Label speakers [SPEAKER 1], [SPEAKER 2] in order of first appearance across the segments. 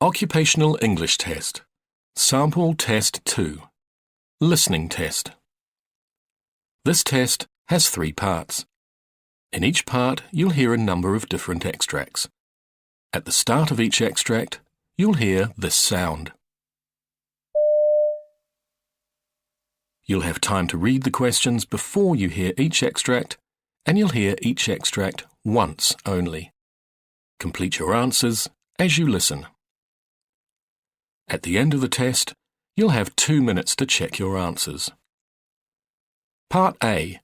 [SPEAKER 1] Occupational English Test. Sample Test 2. Listening Test. This test has 3 parts. In each part, you'll hear a number of different extracts. At the start of each extract, you'll hear this sound. You'll have time to read the questions before you hear each extract, and you'll hear each extract once only. Complete your answers as you listen. At the end of the test, you'll have 2 minutes to check your answers. Part A.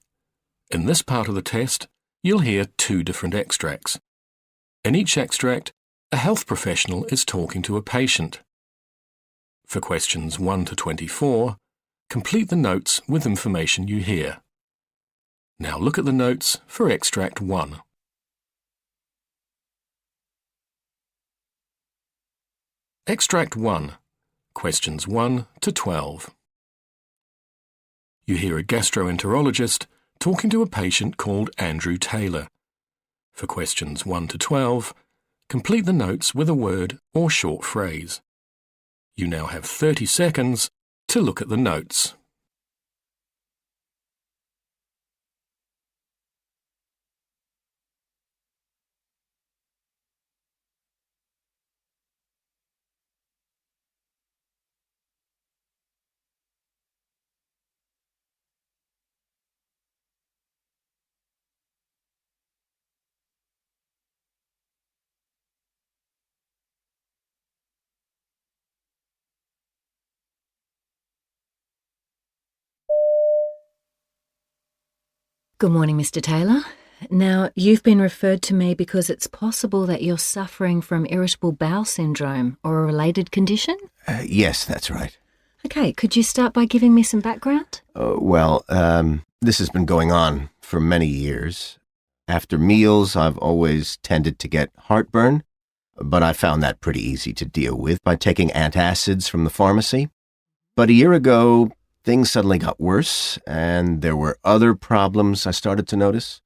[SPEAKER 1] In this part of the test, you'll hear 2 different extracts. In each extract, a health professional is talking to a patient. For questions 1 to 24, complete the notes with information you hear. Now look at the notes for extract 1. Extract 1. Questions 1 to 12. You hear a gastroenterologist talking to a patient called Andrew Taylor. For questions 1 to 12, complete the notes with a word or short phrase. You now have 30 seconds to look at the notes.
[SPEAKER 2] Good morning, Mr. Taylor. Now, you've been referred to me because it's possible that you're suffering from irritable bowel syndrome or a related condition?
[SPEAKER 3] Yes, that's right.
[SPEAKER 2] Okay, could you start by giving me some background?
[SPEAKER 3] This has been going on for many years. After meals, I've always tended to get heartburn, but I found that pretty easy to deal with by taking antacids from the pharmacy. But a year ago, things suddenly got worse, and there were other problems I started to notice.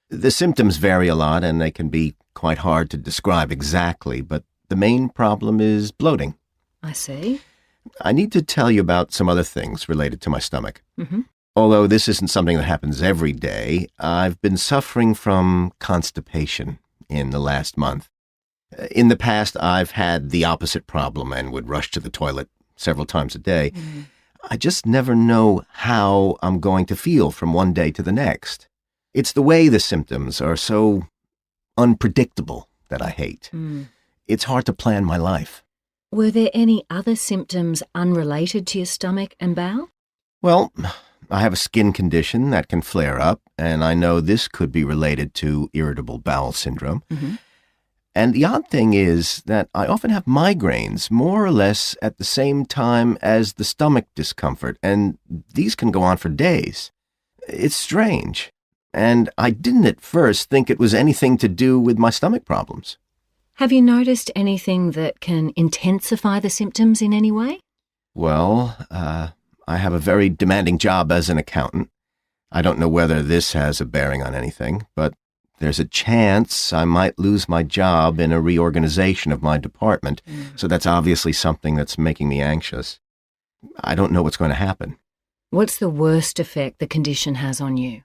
[SPEAKER 3] The symptoms vary a lot, and they can be quite hard to describe exactly, but the main problem is bloating.
[SPEAKER 2] I see.
[SPEAKER 3] I need to tell you about some other things related to my stomach.
[SPEAKER 2] Mm-hmm.
[SPEAKER 3] Although this isn't something that happens every day, I've been suffering from constipation in the last month. In the past, I've had the opposite problem and would rush to the toilet several times a day.
[SPEAKER 2] Mm.
[SPEAKER 3] I just never know how I'm going to feel from one day to the next. It's the way the symptoms are so unpredictable that I hate.
[SPEAKER 2] Mm.
[SPEAKER 3] It's hard to plan my life.
[SPEAKER 2] Were there any other symptoms unrelated to your stomach and bowel?
[SPEAKER 3] Well, I have a skin condition that can flare up, and I know this could be related to irritable bowel syndrome.
[SPEAKER 2] Mm-hmm.
[SPEAKER 3] And the odd thing is that I often have migraines more or less at the same time as the stomach discomfort, and these can go on for days. It's strange, and I didn't at first think it was anything to do with my stomach problems.
[SPEAKER 2] Have you noticed anything that can intensify the symptoms in any way?
[SPEAKER 3] Well, I have a very demanding job as an accountant. I don't know whether this has a bearing on anything, but there's a chance I might lose my job in a reorganization of my department, so that's obviously something that's making me anxious. I don't know what's going to happen.
[SPEAKER 2] What's the worst effect the condition has on you?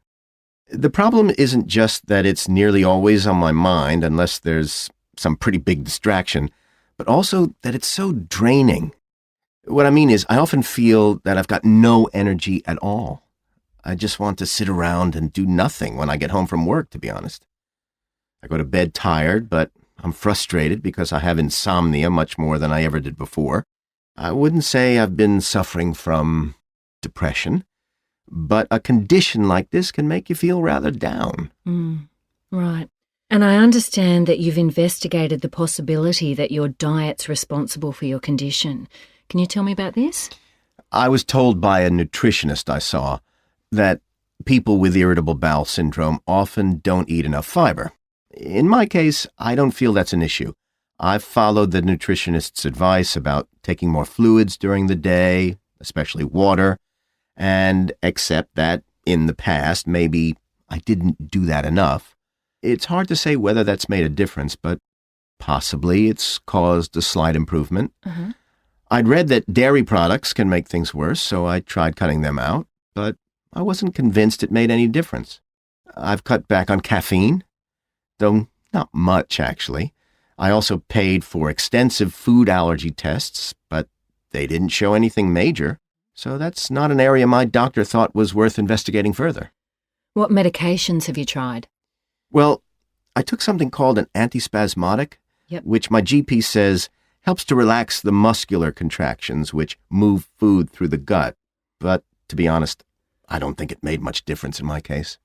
[SPEAKER 3] The problem isn't just that it's nearly always on my mind unless there's some pretty big distraction, but also that it's so draining. What I mean is I often feel that I've got no energy at all. I just want to sit around and do nothing when I get home from work, to be honest. I go to bed tired, but I'm frustrated because I have insomnia much more than I ever did before. I wouldn't say I've been suffering from depression, but a condition like this can make you feel rather down.
[SPEAKER 2] Right. And I understand that you've investigated the possibility that your diet's responsible for your condition. Can you tell me about this?
[SPEAKER 3] I was told by a nutritionist I saw that people with irritable bowel syndrome often don't eat enough fibre. In my case, I don't feel that's an issue. I've followed the nutritionist's advice about taking more fluids during the day, especially water, and accept that in the past, maybe I didn't do that enough. It's hard to say whether that's made a difference, but possibly it's caused a slight improvement.
[SPEAKER 2] Uh-huh.
[SPEAKER 3] I'd read that dairy products can make things worse, so I tried cutting them out, but I wasn't convinced it made any difference. I've cut back on caffeine, though not much, actually. I also paid for extensive food allergy tests, but they didn't show anything major, so that's not an area my doctor thought was worth investigating further.
[SPEAKER 2] What medications have you tried?
[SPEAKER 3] Well, I took something called an antispasmodic,
[SPEAKER 2] Yep.
[SPEAKER 3] which my GP says helps to relax the muscular contractions which move food through the gut. But, to be honest, I don't think it made much difference in my case.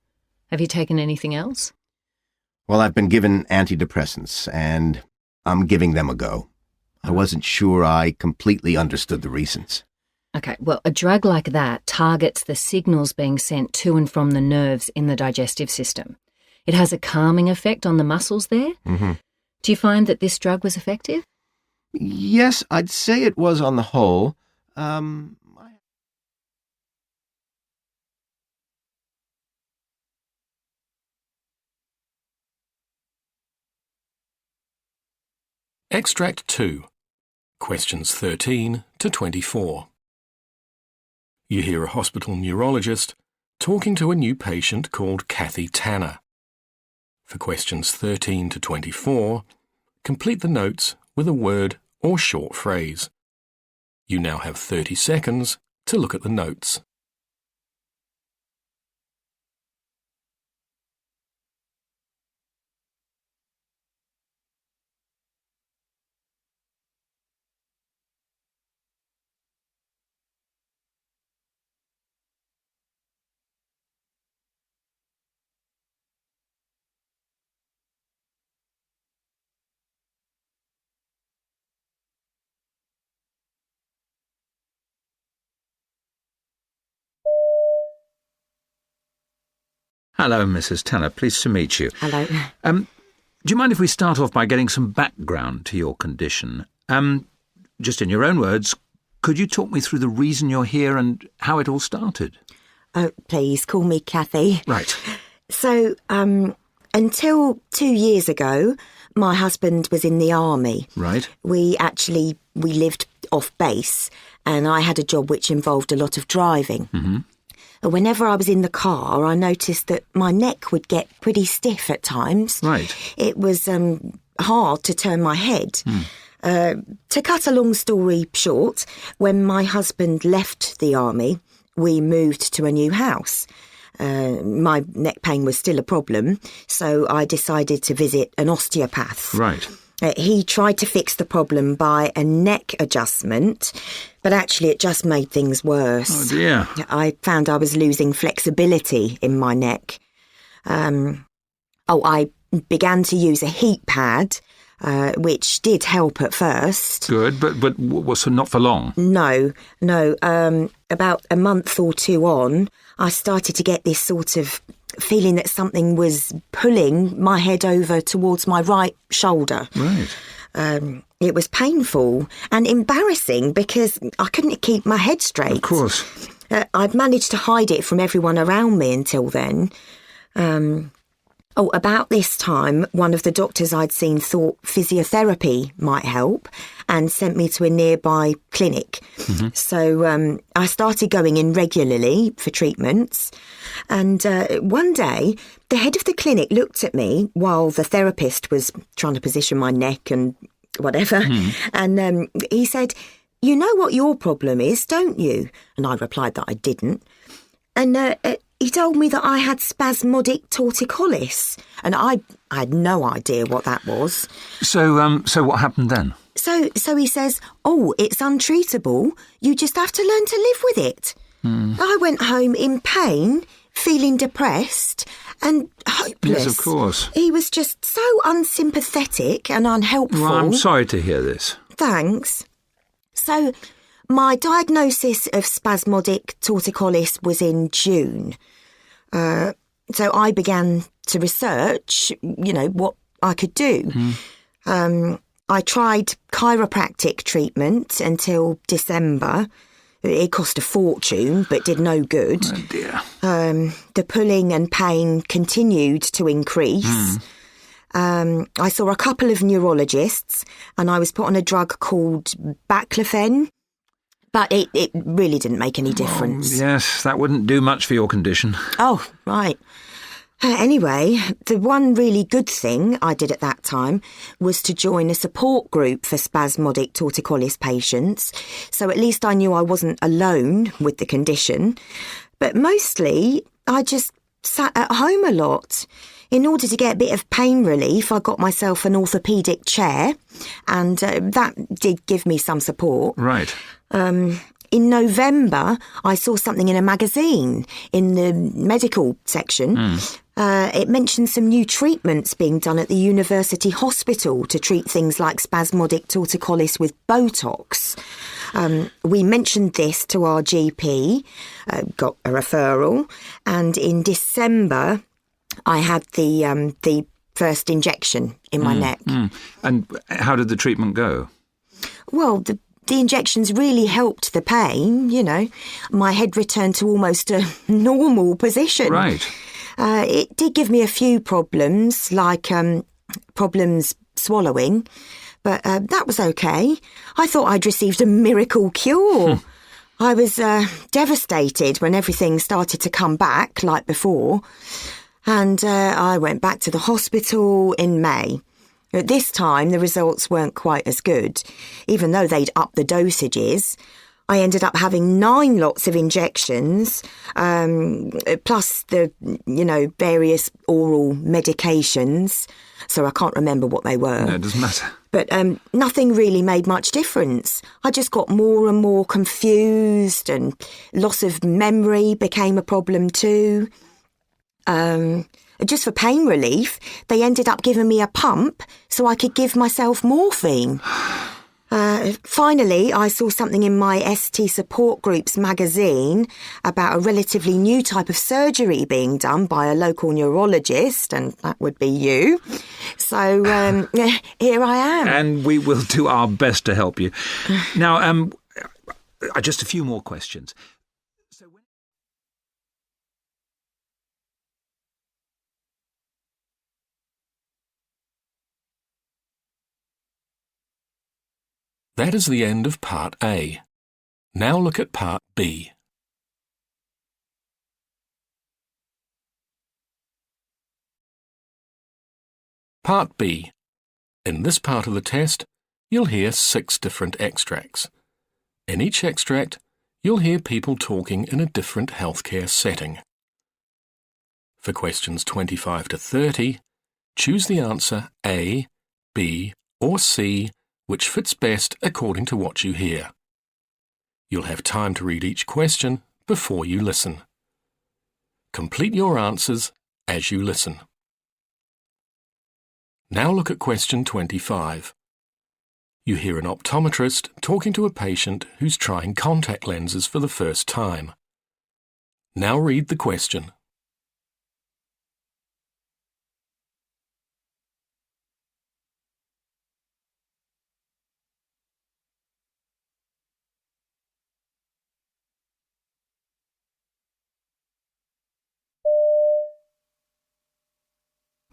[SPEAKER 2] Have you taken anything else?
[SPEAKER 3] Well, I've been given antidepressants, and I'm giving them a go. I wasn't sure I completely understood the reasons.
[SPEAKER 2] Okay, well, a drug like that targets the signals being sent to and from the nerves in the digestive system. It has a calming effect on the muscles there.
[SPEAKER 3] Mm-hmm.
[SPEAKER 2] Do you find that this drug was effective?
[SPEAKER 3] Yes, I'd say it was on the whole.
[SPEAKER 1] Extract 2. Questions 13 to 24. You hear a hospital neurologist talking to a new patient called Kathy Tanner. For questions 13 to 24, complete the notes with a word or short phrase. You now have 30 seconds to look at the notes.
[SPEAKER 4] Hello, Mrs. Tanner. Pleased to meet you.
[SPEAKER 2] Hello.
[SPEAKER 4] Do you mind if we start off by getting some background to your condition? Just in your own words, could you talk me through the reason you're here and how it all started?
[SPEAKER 5] Oh, please, call me Kathy.
[SPEAKER 4] Right.
[SPEAKER 5] So, until 2 years ago, my husband was in the army.
[SPEAKER 4] Right.
[SPEAKER 5] We lived off base, and I had a job which involved a lot of driving.
[SPEAKER 4] Mm-hmm.
[SPEAKER 5] Whenever I was in the car, I noticed that my neck would get pretty stiff at times.
[SPEAKER 4] Right.
[SPEAKER 5] It was hard to turn my head. To cut a long story short, when my husband left the army, we moved to a new house. My neck pain was still a problem, so I decided to visit an osteopath.
[SPEAKER 4] Right.
[SPEAKER 5] He tried to fix the problem by a neck adjustment, but actually it just made things worse.
[SPEAKER 4] Oh, dear.
[SPEAKER 5] I found I was losing flexibility in my neck. I began to use a heat pad, which did help at first.
[SPEAKER 4] Good, but so not for long?
[SPEAKER 5] No. About a month or two on, I started to get this sort of feeling that something was pulling my head over towards my right shoulder.
[SPEAKER 4] Right.
[SPEAKER 5] It was painful and embarrassing because I couldn't keep my head straight.
[SPEAKER 4] Of course.
[SPEAKER 5] I'd managed to hide it from everyone around me until then. About this time, one of the doctors I'd seen thought physiotherapy might help and sent me to a nearby clinic.
[SPEAKER 4] Mm-hmm.
[SPEAKER 5] So I started going in regularly for treatments. And one day, the head of the clinic looked at me while the therapist was trying to position my neck and whatever. And he said, "You know what your problem is, don't you?" And I replied that I didn't. And he told me that I had spasmodic torticollis, and I had no idea what that was.
[SPEAKER 4] So what happened then?
[SPEAKER 5] So he says, "Oh, it's untreatable. You just have to learn to live with it." I went home in pain, feeling depressed and hopeless.
[SPEAKER 4] Yes, of course.
[SPEAKER 5] He was just so unsympathetic and unhelpful.
[SPEAKER 4] Well, I'm sorry to hear this.
[SPEAKER 5] Thanks. So my diagnosis of spasmodic torticollis was in June. So I began to research, what I could do. I tried chiropractic treatment until December. It cost a fortune, but did no good.
[SPEAKER 4] Oh, dear.
[SPEAKER 5] The pulling and pain continued to increase. I saw a couple of neurologists and I was put on a drug called Baclofen, but it really didn't make any difference.
[SPEAKER 4] Yes, that wouldn't do much for your condition.
[SPEAKER 5] Oh, right. Anyway, the one really good thing I did at that time was to join a support group for spasmodic torticollis patients, so at least I knew I wasn't alone with the condition. But mostly, I just sat at home a lot. In order to get a bit of pain relief, I got myself an orthopedic chair, and that did give me some support.
[SPEAKER 4] Right.
[SPEAKER 5] In November, I saw something in a magazine in the medical section. It mentioned some new treatments being done at the university hospital to treat things like spasmodic torticollis with botox. We mentioned this to our GP, got a referral, and in December I had the first injection in my neck.
[SPEAKER 4] And how did the treatment go?
[SPEAKER 5] Well, the injections really helped the pain, you know. My head returned to almost a normal position.
[SPEAKER 4] Right.
[SPEAKER 5] It did give me a few problems, like problems swallowing, but that was okay. I thought I'd received a miracle cure. I was devastated when everything started to come back like before, and I went back to the hospital in May. At this time, the results weren't quite as good. Even though they'd upped the dosages, I ended up having 9 lots of injections, plus the, various oral medications. So I can't remember what they were.
[SPEAKER 4] No, it doesn't matter.
[SPEAKER 5] But nothing really made much difference. I just got more and more confused, and loss of memory became a problem too. Just for pain relief, they ended up giving me a pump so I could give myself morphine. Finally, I saw something in my ST support group's magazine about a relatively new type of surgery being done by a local neurologist, and that would be you. So here I am.
[SPEAKER 4] And we will do our best to help you. Now, just a few more questions.
[SPEAKER 1] That is the end of Part A. Now look at Part B. Part B. In this part of the test, you'll hear 6 different extracts. In each extract, you'll hear people talking in a different healthcare setting. For questions 25 to 30, choose the answer A, B, or C, which fits best according to what you hear. You'll have time to read each question before you listen. Complete your answers as you listen. Now look at question 25. You hear an optometrist talking to a patient who's trying contact lenses for the first time. Now read the question.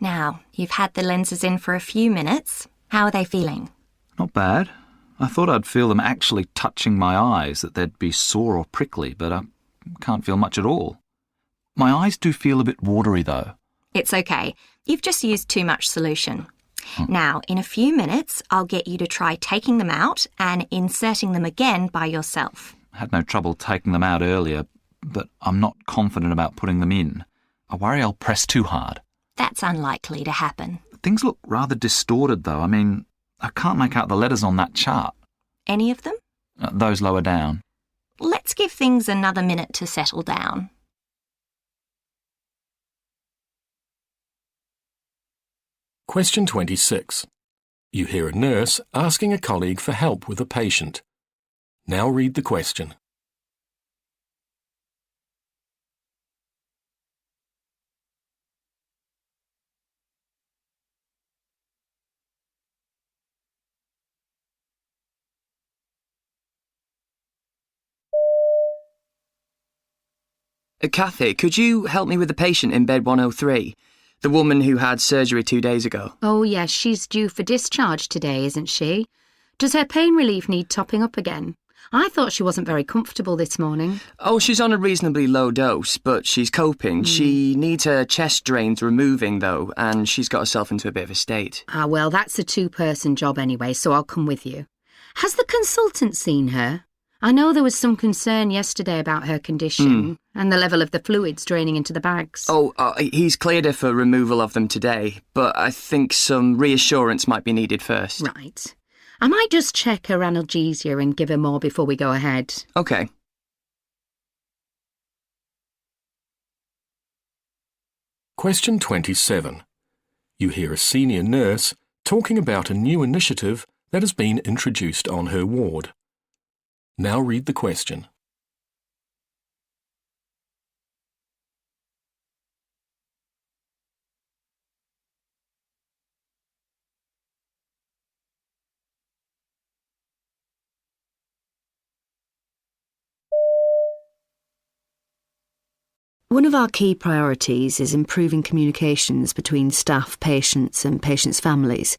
[SPEAKER 6] Now, you've had the lenses in for a few minutes. How are they feeling?
[SPEAKER 4] Not bad. I thought I'd feel them actually touching my eyes, that they'd be sore or prickly, but I can't feel much at all. My eyes do feel a bit watery, though.
[SPEAKER 6] It's okay. You've just used too much solution. Now, in a few minutes, I'll get you to try taking them out and inserting them again by yourself.
[SPEAKER 4] I had no trouble taking them out earlier, but I'm not confident about putting them in. I worry I'll press too hard.
[SPEAKER 6] That's unlikely to happen.
[SPEAKER 4] Things look rather distorted, though. I mean, I can't make out the letters on that chart.
[SPEAKER 6] Any of them?
[SPEAKER 4] Those lower down.
[SPEAKER 6] Let's give things another minute to settle down.
[SPEAKER 1] Question 26. You hear a nurse asking a colleague for help with a patient. Now read the question.
[SPEAKER 7] Kathy, could you help me with the patient in bed 103? The woman who had surgery 2 days ago.
[SPEAKER 8] Oh, yes, she's due for discharge today, isn't she? Does her pain relief need topping up again? I thought she wasn't very comfortable this morning.
[SPEAKER 7] Oh, she's on a reasonably low dose, but she's coping. She needs her chest drains removing, though, and she's got herself into a bit of a state.
[SPEAKER 8] Ah, well, that's a two-person job anyway, so I'll come with you. Has the consultant seen her? I know there was some concern yesterday about her condition and the level of the fluids draining into the bags.
[SPEAKER 7] Oh, he's cleared her for removal of them today, but I think some reassurance might be needed first.
[SPEAKER 8] Right. I might just check her analgesia and give her more before we go ahead.
[SPEAKER 7] Okay.
[SPEAKER 1] Question 27. You hear a senior nurse talking about a new initiative that has been introduced on her ward. Now read the question.
[SPEAKER 9] One of our key priorities is improving communications between staff, patients and patients' families.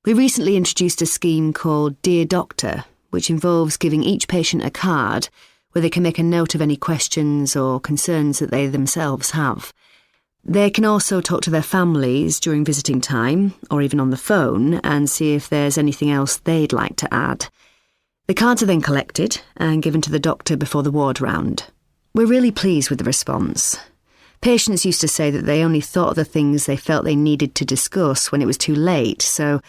[SPEAKER 9] We recently introduced a scheme called Dear Doctor, which involves giving each patient a card where they can make a note of any questions or concerns that they themselves have. They can also talk to their families during visiting time, or even on the phone, and see if there's anything else they'd like to add. The cards are then collected and given to the doctor before the ward round. We're really pleased with the response. Patients used to say that they only thought of the things they felt they needed to discuss when it was too late, so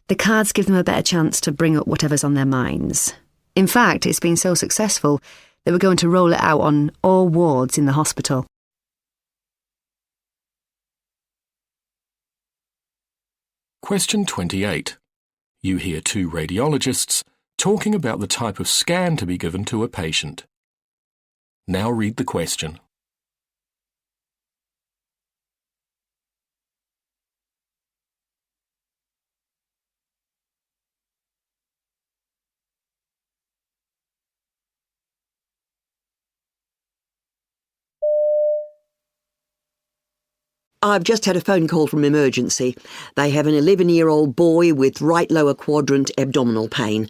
[SPEAKER 9] the cards give them a better chance to bring up whatever's on their minds. In fact, it's been so successful that we're going to roll it out on all wards in the hospital.
[SPEAKER 1] Question 28. You hear two radiologists talking about the type of scan to be given to a patient. Now read the question.
[SPEAKER 10] I've just had a phone call from emergency. They have an 11-year-old boy with right lower quadrant abdominal pain.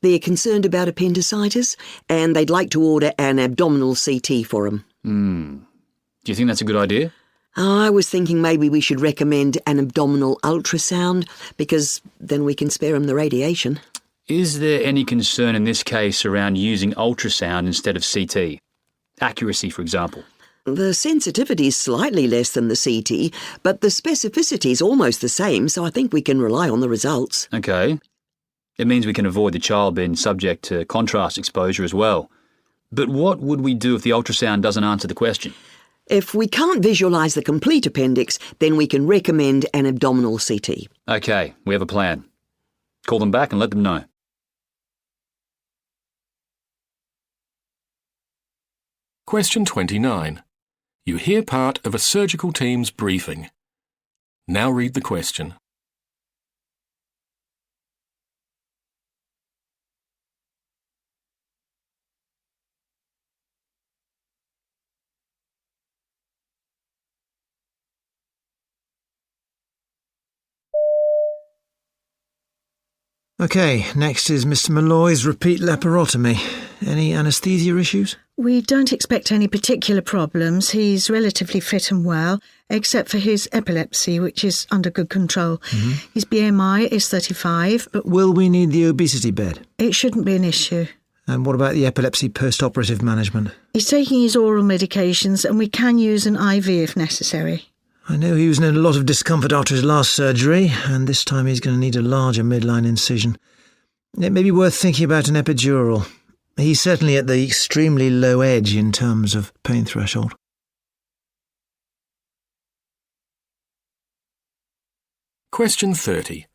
[SPEAKER 10] They're concerned about appendicitis, and they'd like to order an abdominal CT for him.
[SPEAKER 11] Do you think that's a good idea?
[SPEAKER 10] I was thinking maybe we should recommend an abdominal ultrasound, because then we can spare him the radiation.
[SPEAKER 11] Is there any concern in this case around using ultrasound instead of CT? Accuracy, for example.
[SPEAKER 10] The sensitivity is slightly less than the CT, but the specificity is almost the same, so I think we can rely on the results.
[SPEAKER 11] OK. It means we can avoid the child being subject to contrast exposure as well. But what would we do if the ultrasound doesn't answer the question?
[SPEAKER 10] If we can't visualise the complete appendix, then we can recommend an abdominal CT.
[SPEAKER 11] OK, we have a plan. Call them back and let them know.
[SPEAKER 1] Question 29. You hear part of a surgical team's briefing. Now read the question.
[SPEAKER 12] OK, next is Mr. Malloy's repeat laparotomy. Any anaesthesia issues?
[SPEAKER 13] We don't expect any particular problems. He's relatively fit and well, except for his epilepsy, which is under good control. His BMI is 35.
[SPEAKER 12] But will we need the obesity bed?
[SPEAKER 13] It shouldn't be an issue.
[SPEAKER 12] And what about the epilepsy post-operative management?
[SPEAKER 13] He's taking his oral medications, and we can use an IV if necessary.
[SPEAKER 12] I know he was in a lot of discomfort after his last surgery, and this time he's going to need a larger midline incision. It may be worth thinking about an epidural. He's certainly at the extremely low edge in terms of pain threshold.
[SPEAKER 1] Question 30.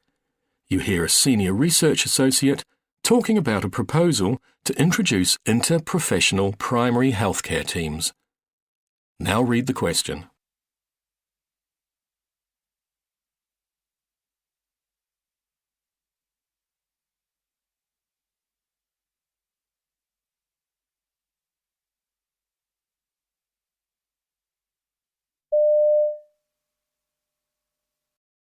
[SPEAKER 1] You hear a senior research associate talking about a proposal to introduce interprofessional primary healthcare teams. Now read the question.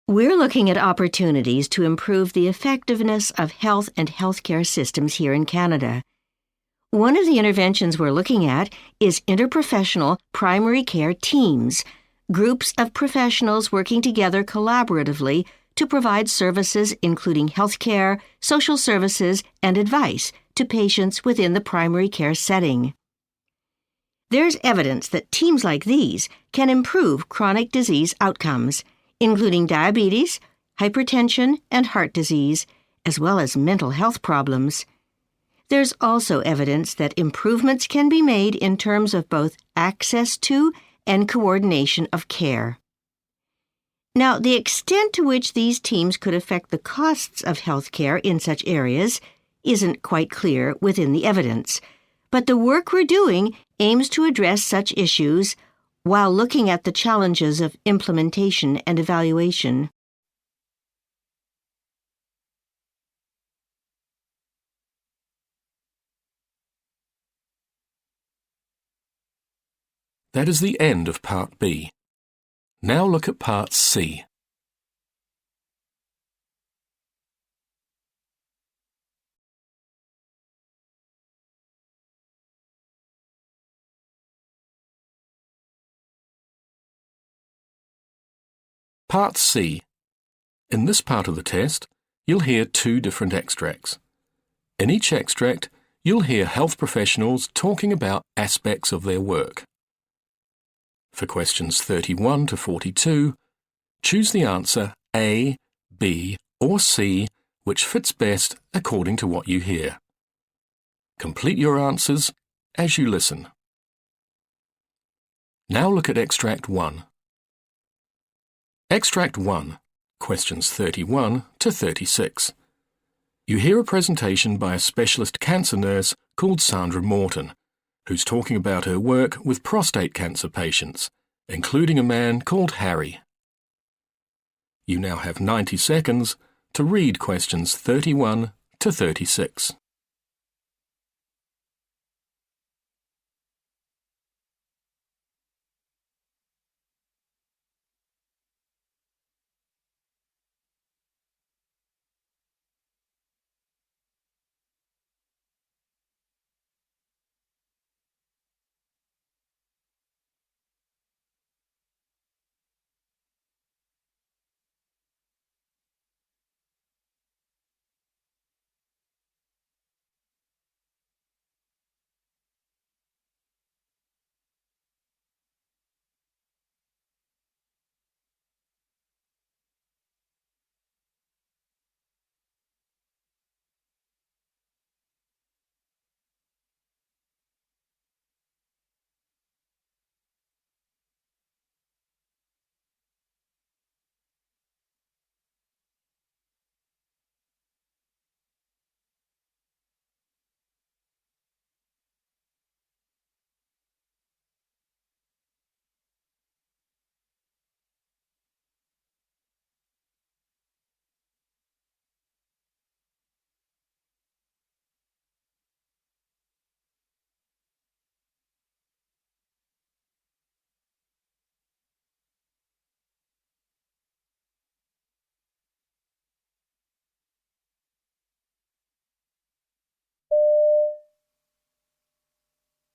[SPEAKER 14] We're looking at opportunities to improve the effectiveness of health and healthcare systems here in Canada. One of the interventions we're looking at is interprofessional primary care teams, groups of professionals working together collaboratively to provide services including healthcare, social services, and advice to patients within the primary care setting. There's evidence that teams like these can improve chronic disease outcomes, including diabetes, hypertension, and heart disease, as well as mental health problems. There's also evidence that improvements can be made in terms of both access to and coordination of care. Now, the extent to which these teams could affect the costs of healthcare in such areas isn't quite clear within the evidence, but the work we're doing aims to address such issues while looking at the challenges of implementation and evaluation.
[SPEAKER 1] That is the end of Part B. Now look at Part C. Part C. In this part of the test, you'll hear two different extracts. In each extract, you'll hear health professionals talking about aspects of their work. For questions 31 to 42, choose the answer A, B, or C, which fits best according to what you hear. Complete your answers as you listen. Now look at Extract 1. Extract 1, questions 31 to 36. You hear a presentation by a specialist cancer nurse called Sandra Morton, who's talking about her work with prostate cancer patients, including a man called Harry. You now have 90 seconds to read questions 31 to 36.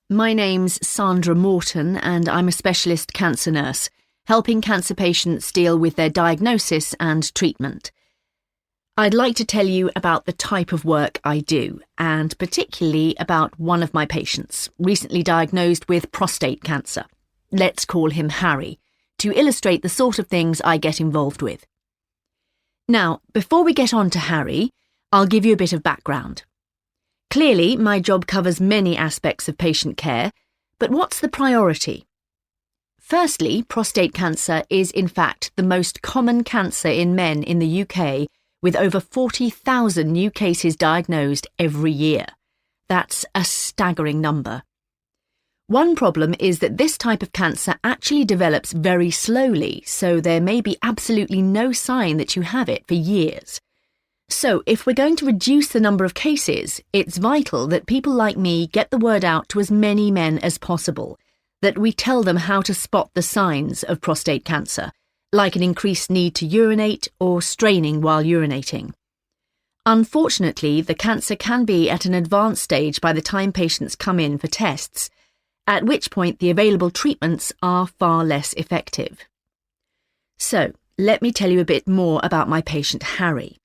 [SPEAKER 9] My name's Sandra Morton and I'm a specialist cancer nurse, helping cancer patients deal with their diagnosis and treatment. I'd like to tell you about the type of work I do, and particularly about one of my patients, recently diagnosed with prostate cancer. Let's call him Harry, to illustrate the sort of things I get involved with. Now, before we get on to Harry, I'll give you a bit of background. Clearly, my job covers many aspects of patient care, but what's the priority? Firstly, prostate cancer is in fact the most common cancer in men in the UK, with over 40,000 new cases diagnosed every year. That's a staggering number. One problem is that this type of cancer actually develops very slowly, so there may be absolutely no sign that you have it for years. So, if we're going to reduce the number of cases, it's vital that people like me get the word out to as many men as possible, that we tell them how to spot the signs of prostate cancer,
[SPEAKER 15] like an increased need to urinate or straining while urinating. Unfortunately, the cancer can be at an advanced stage by the time patients come in for tests, at which point the available treatments are far less effective. So, let me tell you a bit more about my patient Harry.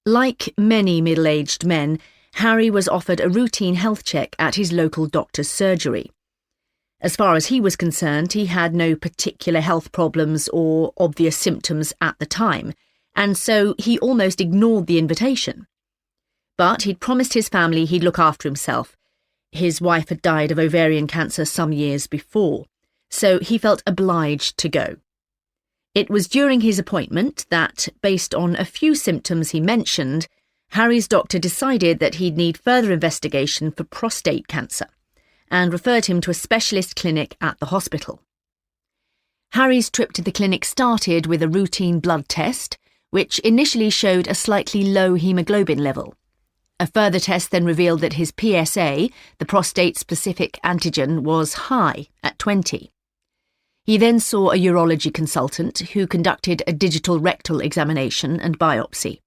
[SPEAKER 15] Like many middle-aged men, Harry was offered a routine health check at his local doctor's surgery. As far as he was concerned, he had no particular health problems or obvious symptoms at the time, and so he almost ignored the invitation. But he'd promised his family he'd look after himself. His wife had died of ovarian cancer some years before, so he felt obliged to go. It was during his appointment that, based on a few symptoms he mentioned, Harry's doctor decided that he'd need further investigation for prostate cancer and referred him to a specialist clinic at the hospital. Harry's trip to the clinic started with a routine blood test, which initially showed a slightly low haemoglobin level. A further test then revealed that his PSA, the prostate-specific antigen, was high at 20. He then saw a urology consultant who conducted a digital rectal examination and biopsy.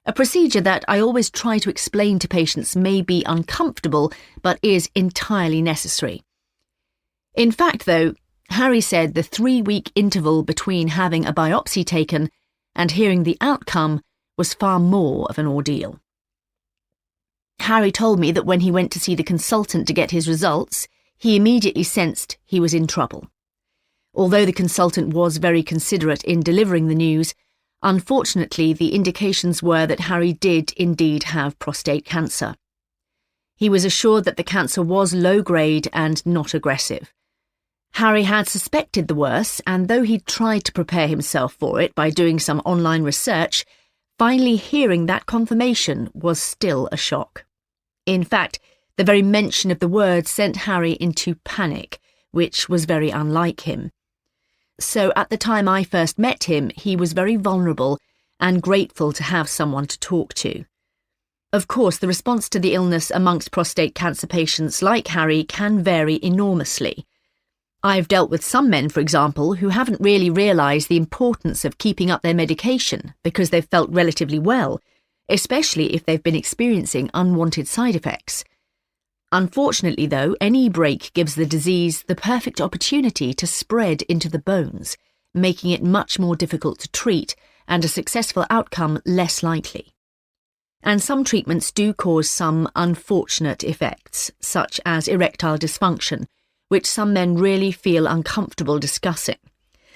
[SPEAKER 15] A procedure that I always try to explain to patients may be uncomfortable, but is entirely necessary. In fact, though, Harry said the 3-week interval between having a biopsy taken and hearing the outcome was far more of an ordeal. Harry told me that when he went to see the consultant to get his results, he immediately sensed he was in trouble. Although the consultant was very considerate in delivering the news, unfortunately the indications were that Harry did indeed have prostate cancer. He was assured that the cancer was low-grade and not aggressive. Harry had suspected the worst, and though he'd tried to prepare himself for it by doing some online research, finally hearing that confirmation was still a shock. In fact, the very mention of the word sent Harry into panic, which was very unlike him. So at the time I first met him, he was very vulnerable and grateful to have someone to talk to. Of course, the response to the illness amongst prostate cancer patients like Harry can vary enormously. I've dealt with some men, for example, who haven't really realised the importance of keeping up their medication because they've felt relatively well, especially if they've been experiencing unwanted side effects. Unfortunately, though, any break gives the disease the perfect opportunity to spread into the bones, making it much more difficult to treat and a successful outcome less likely. And some treatments do cause some unfortunate effects, such as erectile dysfunction, which some men really feel uncomfortable discussing,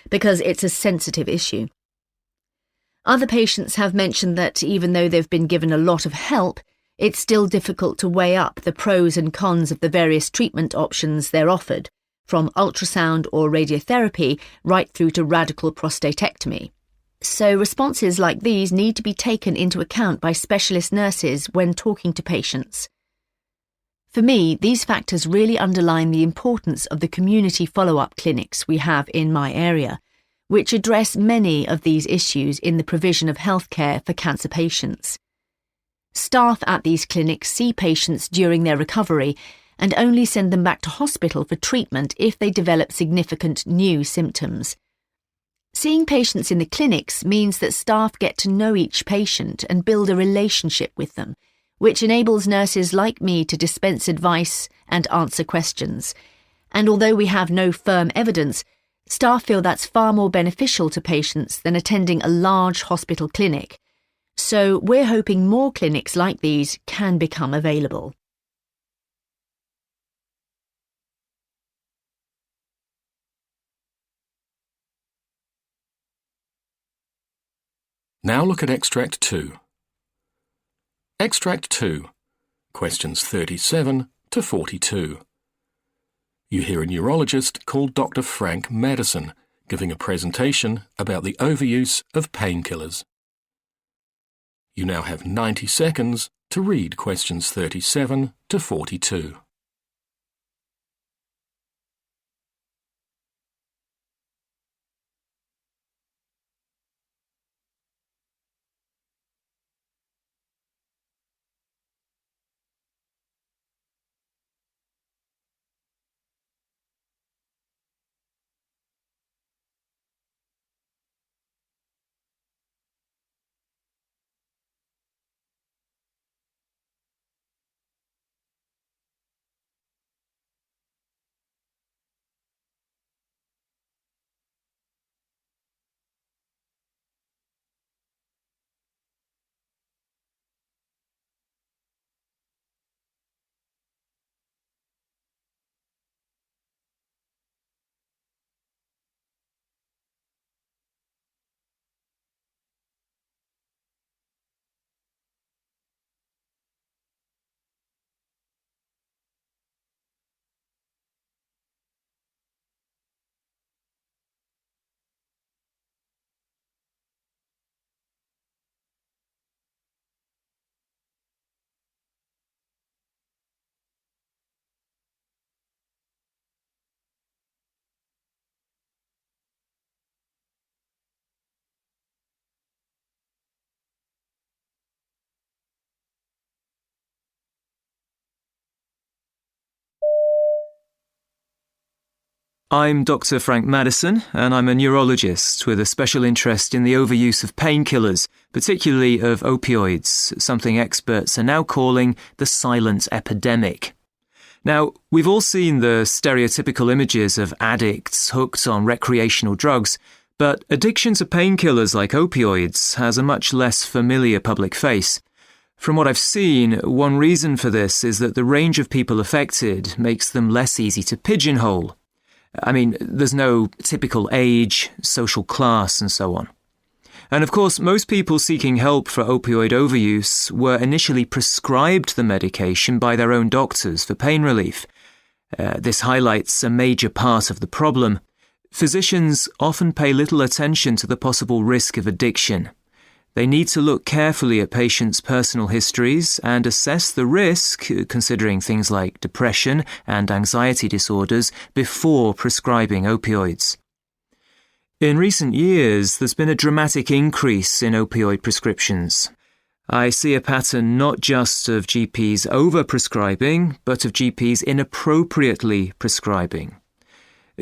[SPEAKER 15] because it's a sensitive issue. Other patients have mentioned that even though they've been given a lot of help, it's still difficult to weigh up the pros and cons of the various treatment options they're offered, from ultrasound or radiotherapy right through to radical prostatectomy. So responses like these need to be taken into account by specialist nurses when talking to patients. For me, these factors really underline the importance of the community follow-up clinics we have in my area, which address many of these issues in the provision of healthcare for cancer patients. Staff at these clinics see patients during their recovery and only send them back to hospital for treatment if they develop significant new symptoms. Seeing patients in the clinics means that staff get to know each patient and build a relationship with them, which enables nurses like me to dispense advice and answer questions. And although we have no firm evidence, staff feel that's far more beneficial to patients than attending a large hospital clinic. So we're hoping more clinics like these can become available.
[SPEAKER 1] Now look at Extract 2. Extract 2, questions 37 to 42. You hear a neurologist called Dr. Frank Madison giving a presentation about the overuse of painkillers. You now have 90 seconds to read questions 37 to 42.
[SPEAKER 16] I'm Dr. Frank Madison, and I'm a neurologist with a special interest in the overuse of painkillers, particularly of opioids, something experts are now calling the silent epidemic. Now, we've all seen the stereotypical images of addicts hooked on recreational drugs, but addiction to painkillers like opioids has a much less familiar public face. From what I've seen, one reason for this is that the range of people affected makes them less easy to pigeonhole. I mean, there's no typical age, social class, and so on. And of course, most people seeking help for opioid overuse were initially prescribed the medication by their own doctors for pain relief. This highlights a major part of the problem. Physicians often pay little attention to the possible risk of addiction. They need to look carefully at patients' personal histories and assess the risk, considering things like depression and anxiety disorders, before prescribing opioids. In recent years, there's been a dramatic increase in opioid prescriptions. I see a pattern not just of GPs overprescribing, but of GPs inappropriately prescribing.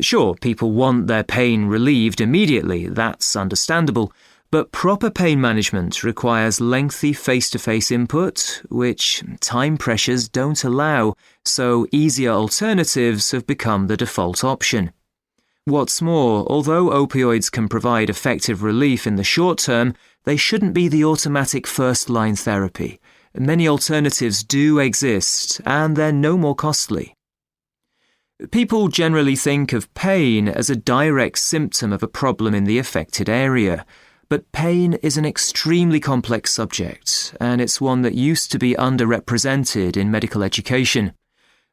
[SPEAKER 16] Sure, people want their pain relieved immediately, that's understandable, but proper pain management requires lengthy face-to-face input, which time pressures don't allow, so easier alternatives have become the default option. What's more, although opioids can provide effective relief in the short term, they shouldn't be the automatic first-line therapy. Many alternatives do exist, and they're no more costly. People generally think of pain as a direct symptom of a problem in the affected area. But pain is an extremely complex subject, and it's one that used to be underrepresented in medical education.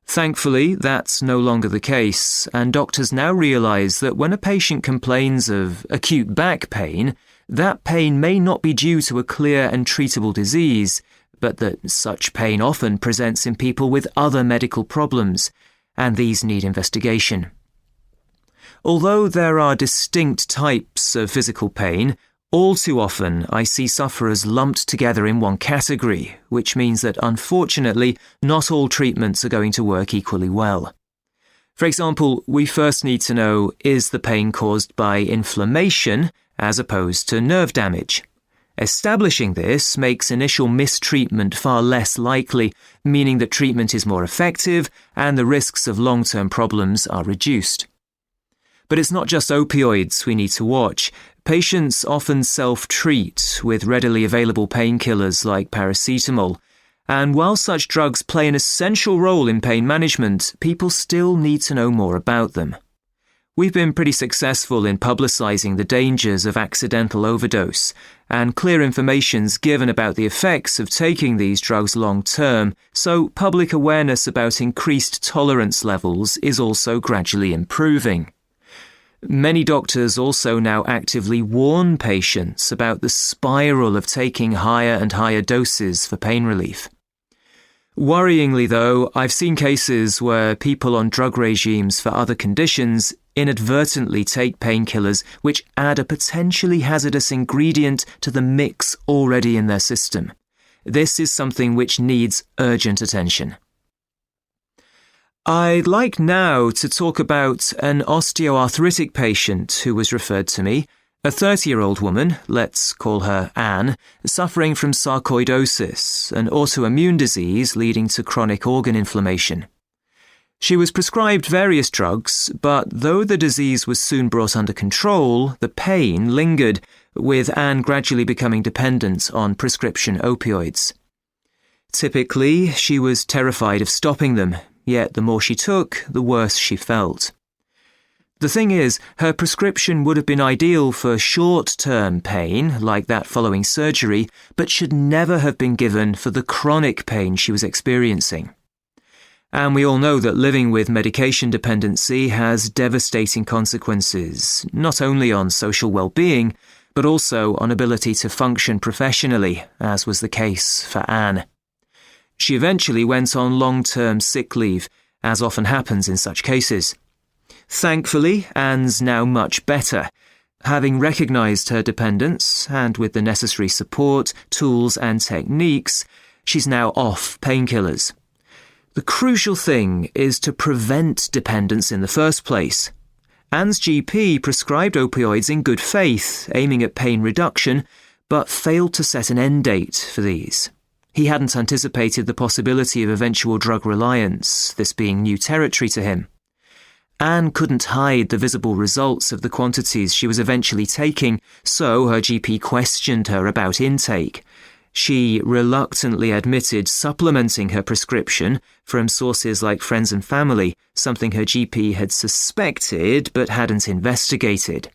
[SPEAKER 16] Thankfully, that's no longer the case, and doctors now realise that when a patient complains of acute back pain, that pain may not be due to a clear and treatable disease, but that such pain often presents in people with other medical problems, and these need investigation. Although there are distinct types of physical pain, all too often, I see sufferers lumped together in one category, which means that unfortunately, not all treatments are going to work equally well. For example, we first need to know, is the pain caused by inflammation as opposed to nerve damage? Establishing this makes initial mistreatment far less likely, meaning that treatment is more effective and the risks of long-term problems are reduced. But it's not just opioids we need to watch. Patients often self-treat with readily available painkillers like paracetamol, and while such drugs play an essential role in pain management, people still need to know more about them. We've been pretty successful in publicising the dangers of accidental overdose, and clear information's given about the effects of taking these drugs long-term, so public awareness about increased tolerance levels is also gradually improving. Many doctors also now actively warn patients about the spiral of taking higher and higher doses for pain relief. Worryingly, though, I've seen cases where people on drug regimes for other conditions inadvertently take painkillers which add a potentially hazardous ingredient to the mix already in their system. This is something which needs urgent attention. I'd like now to talk about an osteoarthritic patient who was referred to me, a 30-year-old woman, let's call her Anne, suffering from sarcoidosis, an autoimmune disease leading to chronic organ inflammation. She was prescribed various drugs, but though the disease was soon brought under control, the pain lingered, with Anne gradually becoming dependent on prescription opioids. Typically, she was terrified of stopping them, yet the more she took, the worse she felt. The thing is, her prescription would have been ideal for short-term pain, like that following surgery, but should never have been given for the chronic pain she was experiencing. And we all know that living with medication dependency has devastating consequences, not only on social well-being, but also on ability to function professionally, as was the case for Anne. She eventually went on long-term sick leave, as often happens in such cases. Thankfully, Anne's now much better. Having recognised her dependence, and with the necessary support, tools and techniques, she's now off painkillers. The crucial thing is to prevent dependence in the first place. Anne's GP prescribed opioids in good faith, aiming at pain reduction, but failed to set an end date for these. He hadn't anticipated the possibility of eventual drug reliance, this being new territory to him. Anne couldn't hide the visible results of the quantities she was eventually taking, so her GP questioned her about intake. She reluctantly admitted supplementing her prescription from sources like friends and family, something her GP had suspected but hadn't investigated.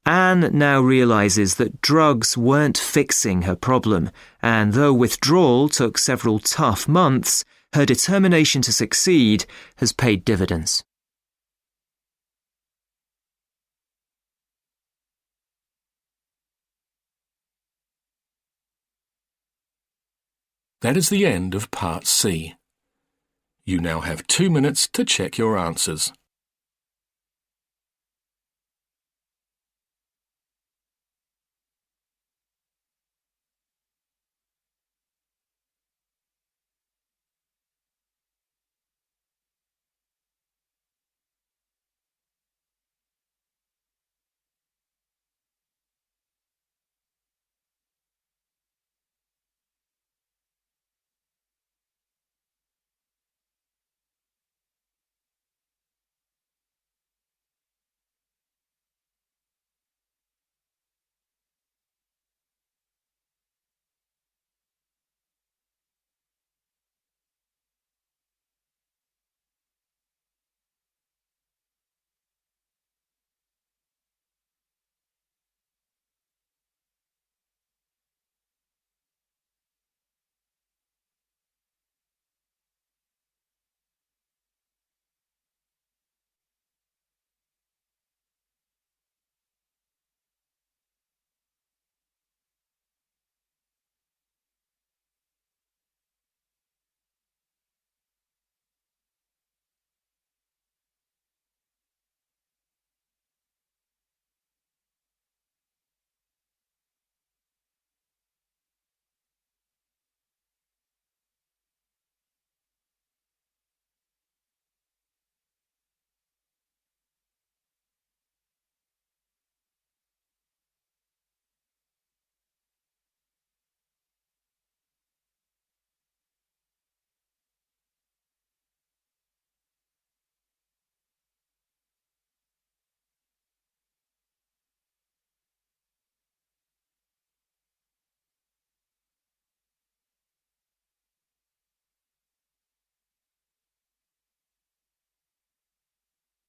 [SPEAKER 16] Anne now realises that drugs weren't fixing her problem, and though withdrawal took several tough months, her determination to succeed has paid dividends.
[SPEAKER 1] That is the end of Part C. You now have 2 minutes to check your answers.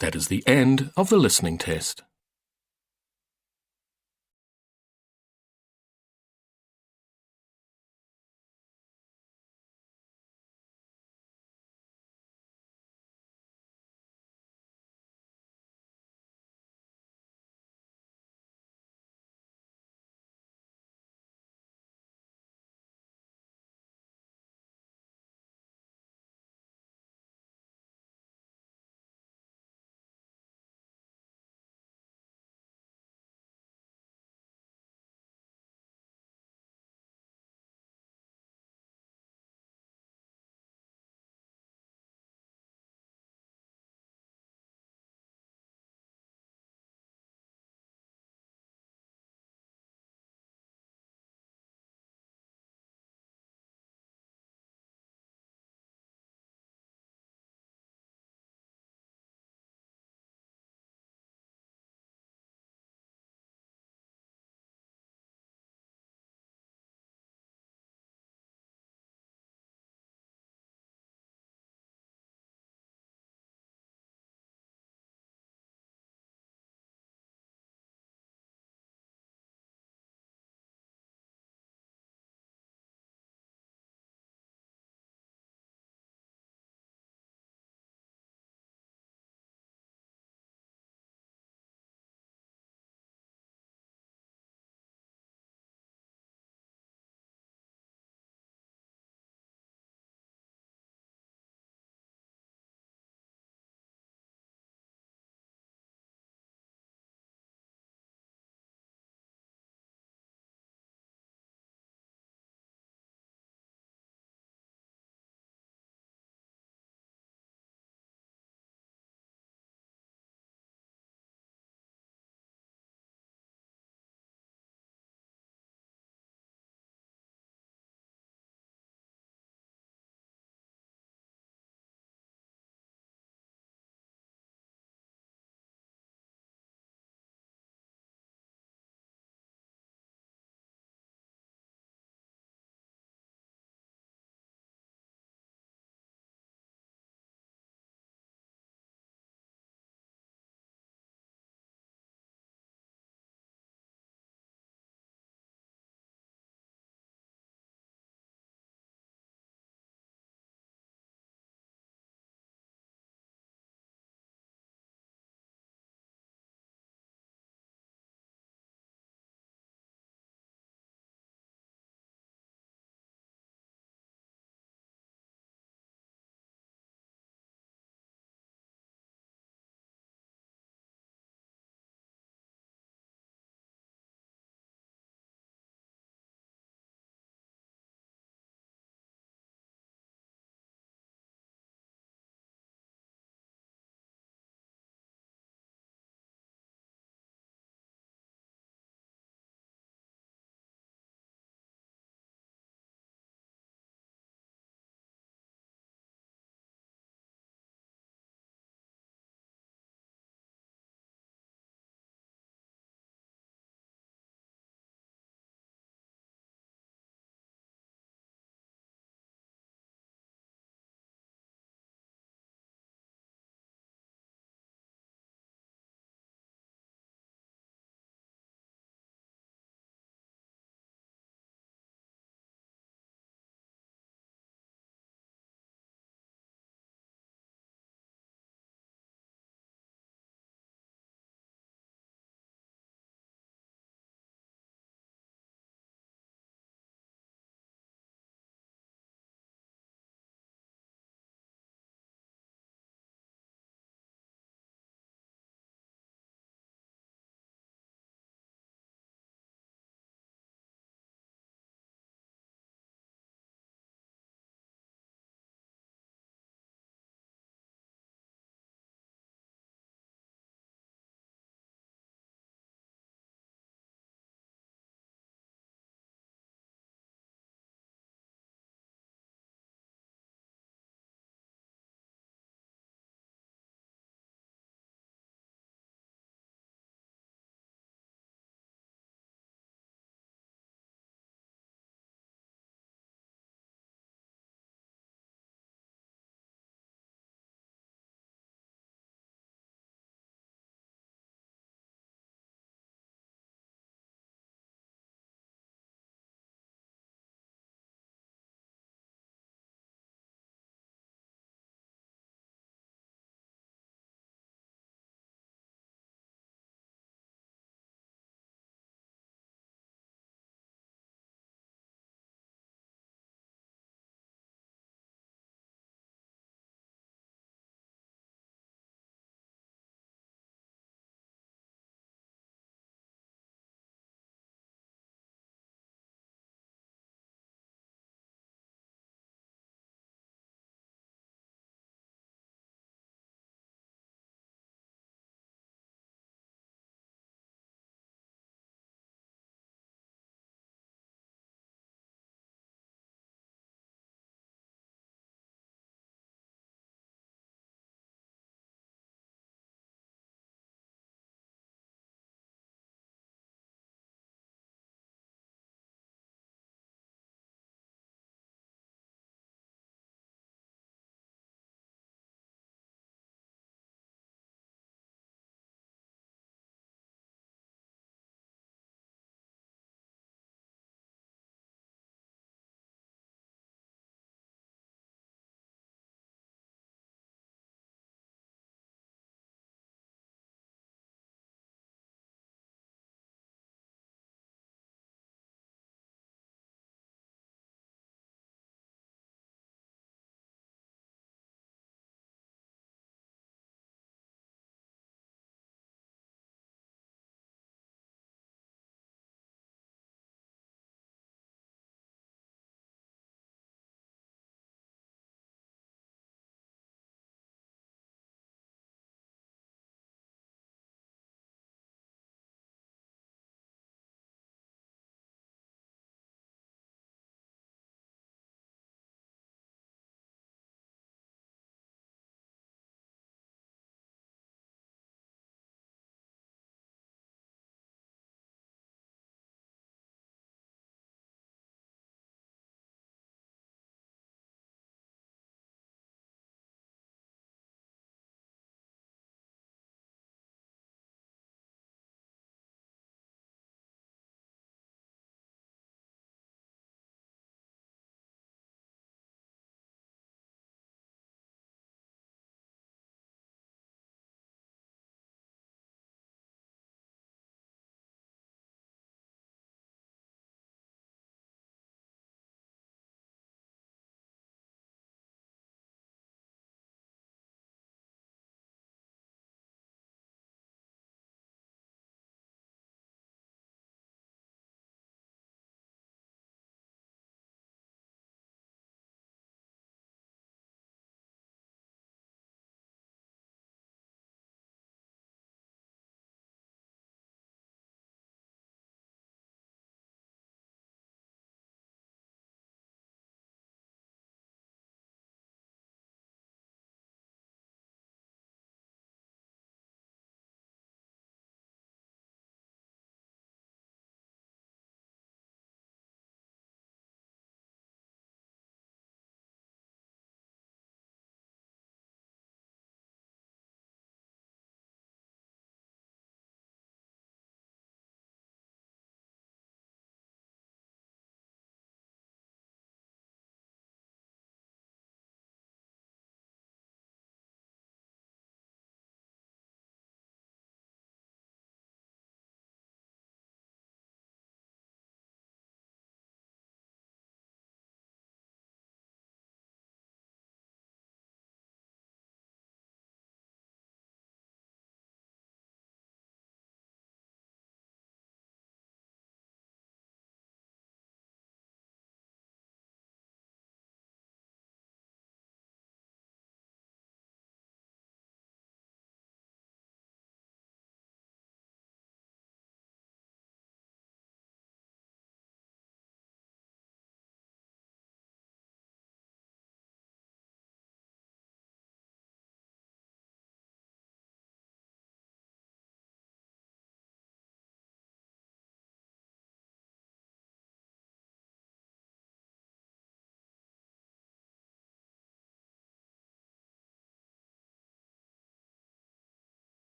[SPEAKER 1] That is the end of the listening test.